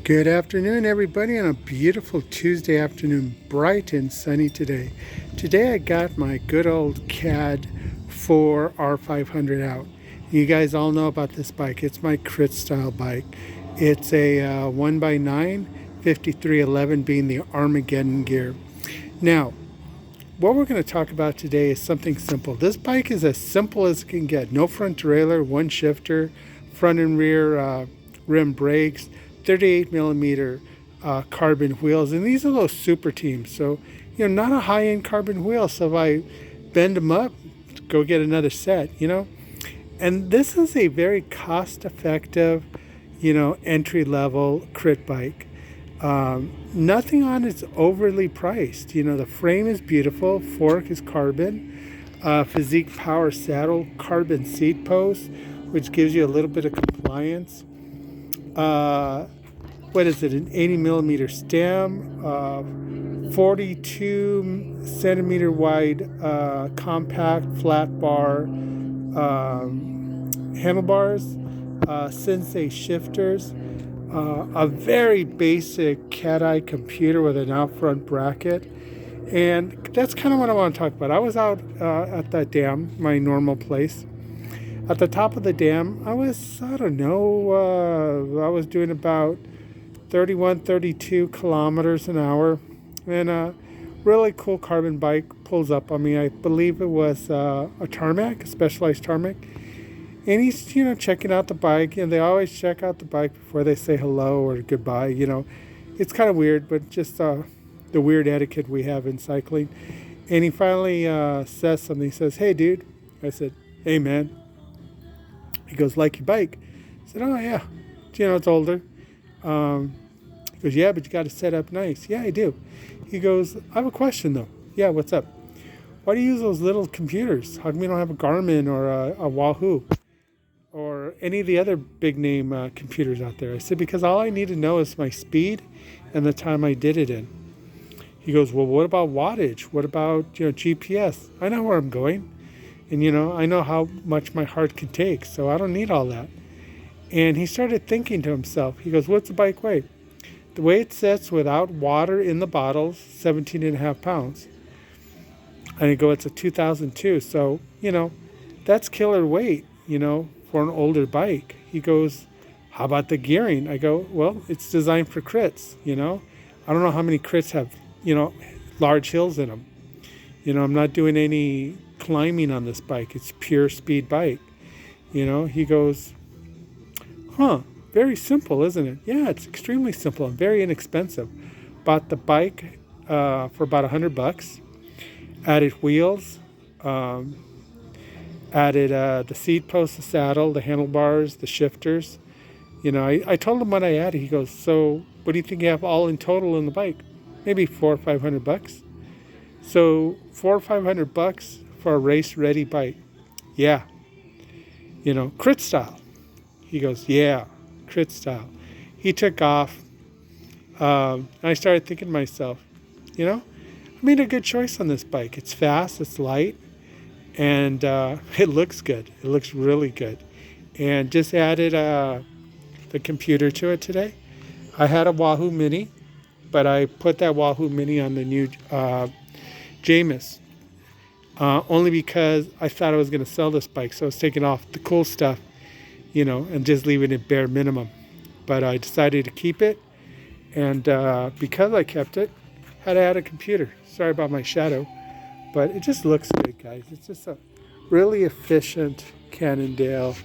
Good afternoon, everybody, on a beautiful Tuesday afternoon, bright and sunny today. Today I got my good old CAD 4 R500 out. You guys all know about this bike. It's my crit style bike. It's a 1x9, 5311 being the Armageddon gear. Now, what we're going to talk about today is something simple. This bike is as simple as it can get. No front derailleur, one shifter, front and rear rim brakes, 38 millimeter carbon wheels, and these are those super teams. So, not a high end carbon wheel. So if I bend them up, go get another set. And this is a very cost effective, entry level crit bike. Nothing on it's overly priced. The frame is beautiful, fork is carbon, Physique Power saddle, carbon seat post, which gives you a little bit of compliance. What is it? An 80 millimeter stem, 42 centimeter wide compact flat bar handlebars, Sensei shifters. A very basic cat-eye computer with an out front bracket. And that's kind of what I want to talk about. I was out at that dam, my normal place. At the top of the dam, I was doing about 31, 32 kilometers an hour. And a really cool carbon bike pulls up on me. I believe it was a tarmac, a specialized tarmac. And he's, checking out the bike, and they always check out the bike before they say hello or goodbye. It's kind of weird, but just the weird etiquette we have in cycling. And he finally says something. He says, "Hey, dude." I said, "Hey, man." He goes, "Like your bike?" I said, "Oh, yeah. It's older." He goes, "Yeah, but you got to set up nice." "Yeah, I do." He goes, "I have a question, though." "Yeah, what's up?" "Why do you use those little computers? How come you don't have a Garmin or a Wahoo or any of the other big name computers out there?" I said, "Because all I need to know is my speed and the time I did it in." He goes, "Well, what about wattage? What about GPS? I know where I'm going, and I know how much my heart can take, so I don't need all that." And he started thinking to himself. He goes, "What's the bike weigh?" "The way it sits without water in the bottles, 17 and a half pounds." And I go, "It's a 2002, so that's killer weight, for an older bike." He goes, "How about the gearing?" I go, "Well, it's designed for crits, I don't know how many crits have, large hills in them. I'm not doing any climbing on this bike. It's pure speed bike." He goes, "Very simple, isn't it?" "Yeah, it's extremely simple and very inexpensive." Bought the bike for about $100. Added wheels, added the seat post, the saddle, the handlebars, the shifters. I told him what I added. He goes, "So what do you think you have all in total in the bike?" "Maybe $400 or $500. "So $400 or $500 for a race ready bike?" "Yeah." "Crit style?" He goes, "Yeah, crit style." He took off. And I started thinking to myself, I made a good choice on this bike. It's fast, it's light, and it looks good. It looks really good. And just added the computer to it today. I had a Wahoo Mini, but I put that Wahoo Mini on the new Jamis, only because I thought I was going to sell this bike. So I was taking off the cool stuff, and just leaving it bare minimum. But I decided to keep it, and because I kept it, had to add a computer. Sorry about my shadow, but it just looks good, guys. It's just a really efficient Cannondale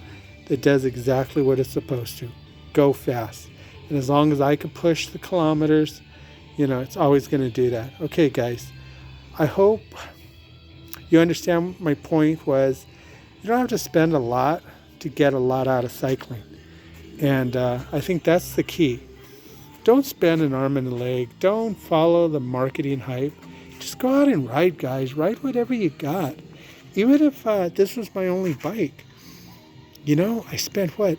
that does exactly what it's supposed to. Go fast. And as long as I can push the kilometers, it's always going to do that. Okay, guys, I hope you understand my point was you don't have to spend a lot to get a lot out of cycling. And I think that's the key. Don't spend an arm and a leg. Don't follow the marketing hype. Just go out and ride, guys. Ride whatever you got. Even if this was my only bike. I spent, about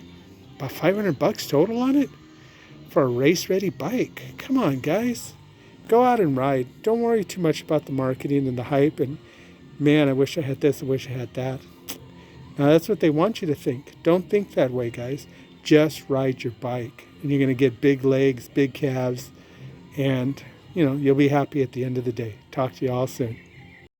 $500 total on it for a race-ready bike. Come on, guys. Go out and ride. Don't worry too much about the marketing and the hype. And, man, I wish I had this. I wish I had that. Now, that's what they want you to think. Don't think that way, guys. Just ride your bike. and you're going to get big legs, big calves, and you'll be happy at the end of the day. Talk to you all soon.